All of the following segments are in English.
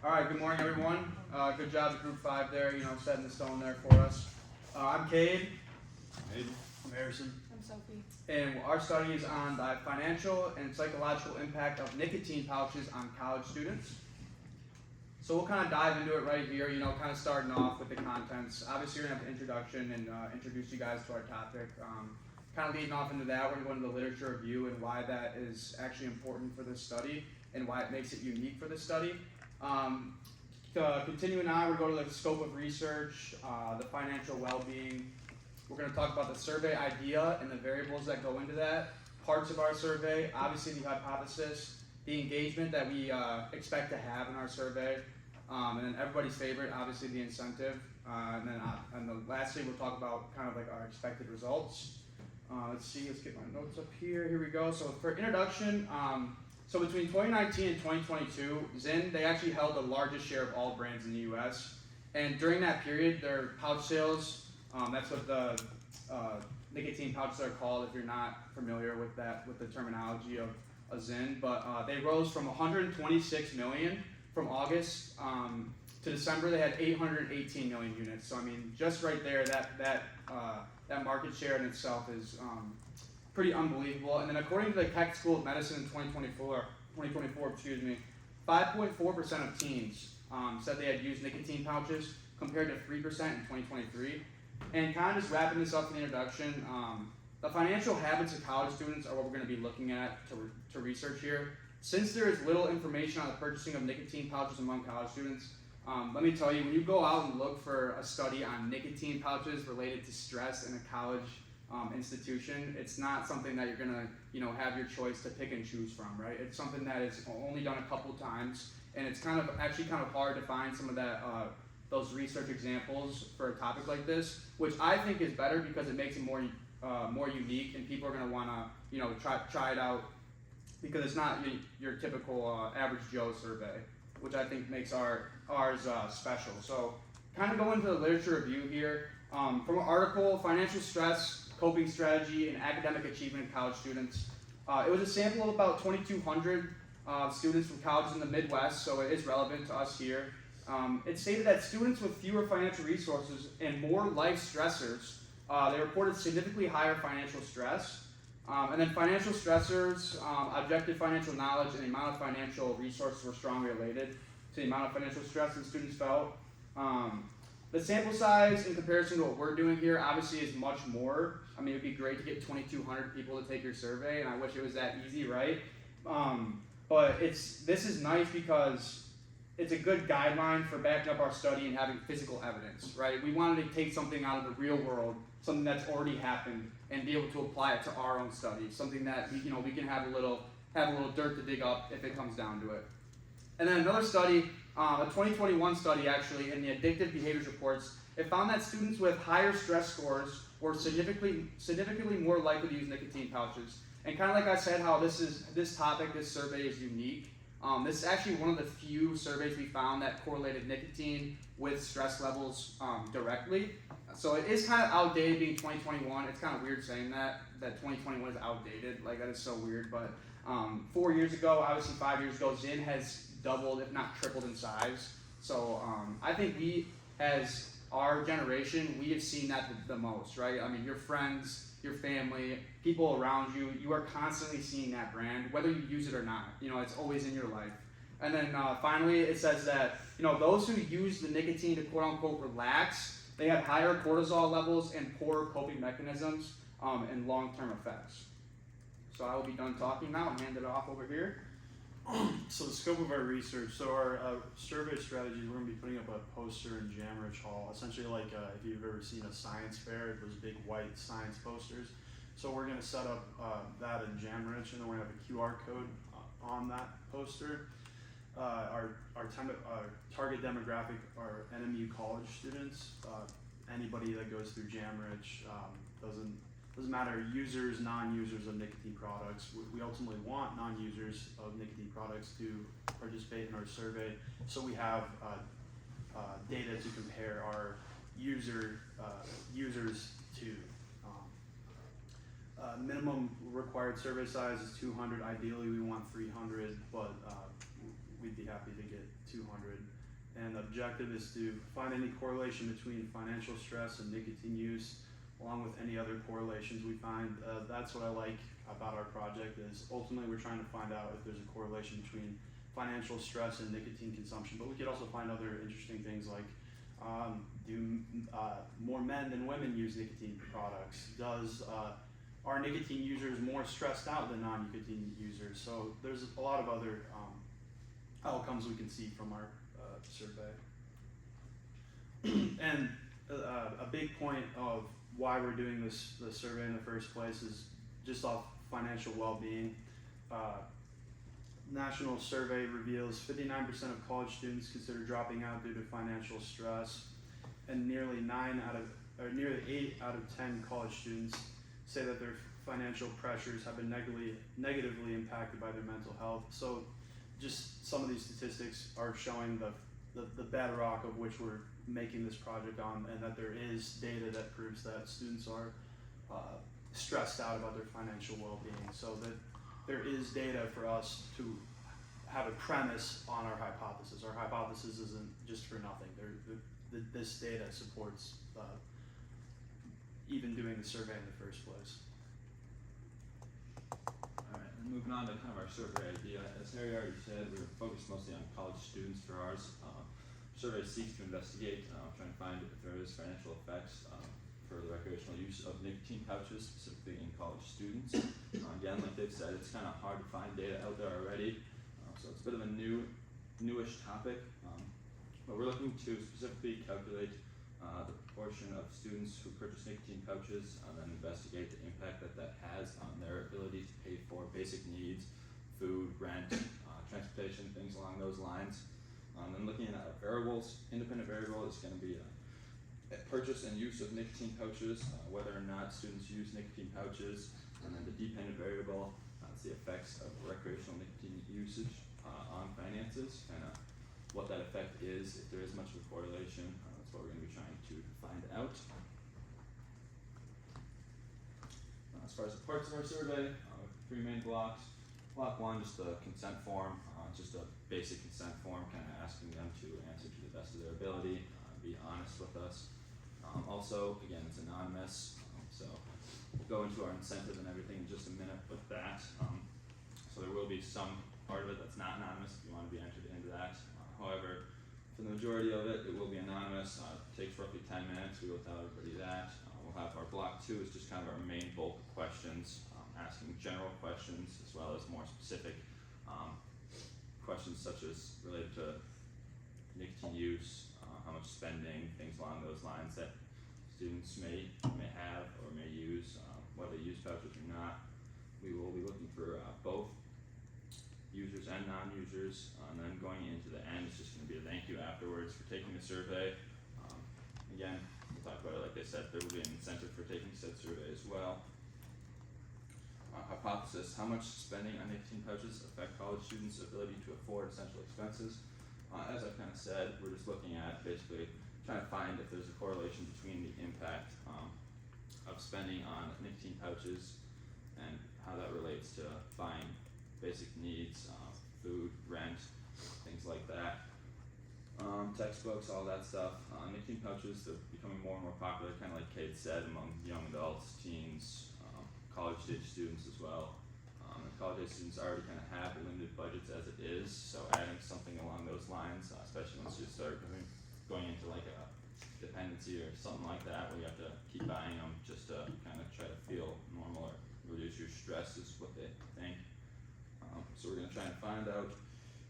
All right, good morning, everyone. Good job to Group 5 there, setting the stone there for us. I'm Cade, I'm Harrison. I'm Sophie. and our study is on the financial and psychological impact of nicotine pouches on college students. So we'll kind of dive into it right here, kind of starting off with the contents. Obviously, we're going to have an introduction and introduce you guys to our topic. Kind of leading off into that, we're going to go into the literature review and why that is actually important for this study and why it makes it unique for this study. Um, Continuing on, we're going to go to the scope of research, the financial well-being. We're going to talk about the survey idea and the variables that go into that, parts of our survey, obviously the hypothesis, the engagement that we expect to have in our survey, and then everybody's favorite, obviously the incentive, and then lastly we'll talk about kind of like our expected results. Let's get my notes up here. Here we go. So for introduction, so between 2019 and 2022, Zyn, they actually held the largest share of all brands in the U.S. And during that period, their pouch sales, that's what the nicotine pouches are called if you're not familiar with the terminology of a Zyn, but they rose from 126 million from August to December. They had 818 million units. So I mean, just right there, that market share in itself is pretty unbelievable. And then according to the Keck School of Medicine in 2024, 5.4% of teens said they had used nicotine pouches compared to 3% in 2023. And kind of just wrapping this up in the introduction, the financial habits of college students are what we're going to be looking at to research here. Since there is little information on the purchasing of nicotine pouches among college students, let me tell you, when you go out and look for a study on nicotine pouches related to stress in a college institution, it's not something that you're gonna, have your choice to pick and choose from, right? It's something that is only done a couple times, and it's kind of hard to find some of that those research examples for a topic like this, which I think is better because it makes it more unique, and people are gonna wanna, try it out because it's not your typical average Joe survey, which I think makes ours special. So, kind of go into the literature review here. From an article, Financial Stress, Coping Strategy, and Academic Achievement of College Students. It was a sample of about 2,200 students from colleges in the Midwest, so it is relevant to us here. It stated that students with fewer financial resources and more life stressors, they reported significantly higher financial stress. And then financial stressors, objective financial knowledge, and the amount of financial resources were strongly related to the amount of financial stress that students felt. The sample size in comparison to what we're doing here obviously is much more. I mean, it would be great to get 2,200 people to take your survey, and I wish it was that easy, right? But this is nice because it's a good guideline for backing up our study and having physical evidence, right? We wanted to take something out of the real world, something that's already happened, and be able to apply it to our own study, something that we can have a little dirt to dig up if it comes down to it. And then another study, a 2021 study actually, in the Addictive Behaviors Reports, it found that students with higher stress scores were significantly more likely to use nicotine pouches. And kind of like I said, how this survey is unique. This is actually one of the few surveys we found that correlated nicotine with stress levels directly. So it is kind of outdated being 2021. It's kind of weird saying that 2021 is outdated. Like, that is so weird. But 4 years ago, obviously 5 years ago, Zyn has doubled, if not tripled in size. So I think as our generation, we have seen that the most, right? I mean, your friends, your family, people around you, you are constantly seeing that brand, whether you use it or not. It's always in your life. And then finally, it says that, those who use the nicotine to quote unquote relax, they have higher cortisol levels and poorer coping mechanisms and long-term effects. So I will be done talking now and hand it off over here. So the scope of our research, so our survey strategy, we're going to be putting up a poster in Jamrich Hall, essentially like if you've ever seen a science fair, those big white science posters. So we're going to set up that in Jamrich, and then we're going to have a QR code on that poster. Our target demographic are NMU college students. Anybody that goes through Jamrich, doesn't matter, users, non-users of nicotine products. We ultimately want non-users of nicotine products to participate in our survey, so we have data to compare our users to. Minimum required survey size is 200. Ideally, we want 300, but we'd be happy to get 200. And the objective is to find any correlation between financial stress and nicotine use, along with any other correlations we find. That's what I like about our project is ultimately we're trying to find out if there's a correlation between financial stress and nicotine consumption, but we could also find other interesting things like do more men than women use nicotine products? Are nicotine users more stressed out than non-nicotine users? So there's a lot of other outcomes we can see from our survey. And a big point of why we're doing the survey in the first place is just off financial well-being. National survey reveals 59% of college students consider dropping out due to financial stress, and nearly 8 out of 10 college students say that their financial pressures have been negatively impacted by their mental health. So just some of these statistics are showing the bedrock of which we're making this project on, and that there is data that proves that students are stressed out about their financial well-being. So that there is data for us to have a premise on our hypothesis. Our hypothesis isn't just for nothing. This data supports even doing the survey in the first place. Alright, and moving on to kind of our survey idea. As Harry already said, we're focused mostly on college students for ours. Survey seeks to investigate, trying to find if there is financial effects for the recreational use of nicotine pouches, specifically in college students. Again, like they've said, it's kind of hard to find data out there already, so it's a bit of a newish topic, but we're looking to specifically calculate the proportion of students who purchase nicotine pouches and then investigate the impact that has on their ability to pay for basic needs, food, rent, transportation, things along those lines. Then looking at variables, independent variable is going to be purchase and use of nicotine pouches, whether or not students use nicotine pouches, and then the dependent variable is the effects of recreational nicotine usage on finances, kind of what that effect is, if there is much of a correlation. That's what we're going to be trying to find out. As far as the parts of our survey, 3 main blocks. Block 1, just the consent form, just a basic consent form, kind of asking them to answer to the best of their ability, be honest with us. Also, again, it's anonymous, so we'll go into our incentive and everything in just a minute with that. So there will be some part of it that's not anonymous if you want to be entered into that. However, for the majority of it, it will be anonymous. It takes roughly 10 minutes. We will tell everybody that. We'll have our block 2 is just kind of our main bulk questions, asking general questions as well as more specific questions such as related to nicotine use, how much spending, things along those lines that students may have or may use, whether they use pouches or not. We will be looking for both users and non-users, and then going into the end, it's just going to be a thank you afterwards for taking the survey. Again, we'll talk about it, like I said, there will be an incentive for taking said survey as well. Hypothesis, how much spending on nicotine pouches affect college students' ability to afford essential expenses? As I kind of said, we're just looking at basically trying to find if there's a correlation between the impact of spending on nicotine pouches and how that relates to buying basic needs, food, rent, things like that. Textbooks, all that stuff. Nicotine pouches, they're becoming more and more popular, kind of like Kate said, among young adults, teens, college-age students as well. College-age students already kind of have limited budgets as it is, so adding something along those lines, especially once you start going into like a dependency or something like that, where you have to keep buying them just to kind of try to feel normal or reduce your stress is what they think. So we're going to try and find out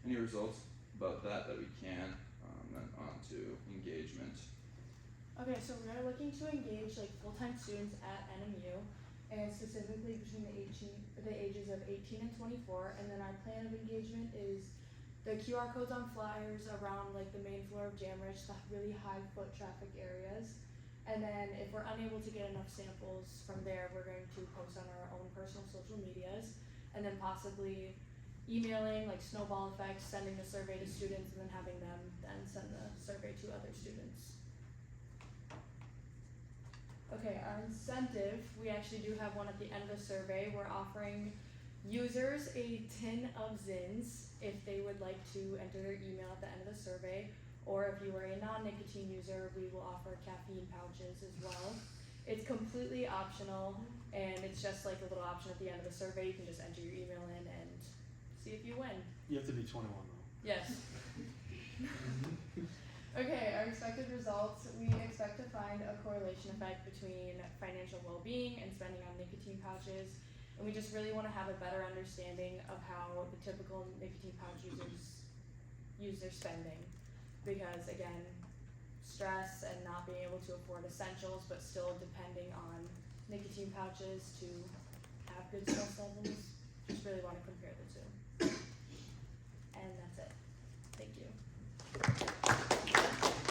any results about that we can, then on to engagement. Okay, so we're looking to engage like full-time students at NMU, and specifically between the ages of 18 and 24. And then our plan of engagement is the QR codes on flyers around like the main floor of Jamrich, the really high foot traffic areas. And then if we're unable to get enough samples from there, we're going to post on our own personal social medias, and then possibly emailing like snowball effects, sending the survey to students, and then having them then send the survey to other students. Okay, our incentive, we actually do have one at the end of the survey. We're offering users a tin of Zins if they would like to enter their email at the end of the survey, or if you are a non-nicotine user, we will offer caffeine pouches as well. It's completely optional, and it's just like a little option at the end of the survey. You can just enter your email in and see if you win. You have to be 21 though. Yes. Okay, our expected results. We expect to find a correlation effect between financial well-being and spending on nicotine pouches. And we just really want to have a better understanding of how the typical nicotine pouch users use their spending. Because again, stress and not being able to afford essentials, but still depending on nicotine pouches to have good stress levels. Just really want to compare the two. And that's it. Thank you.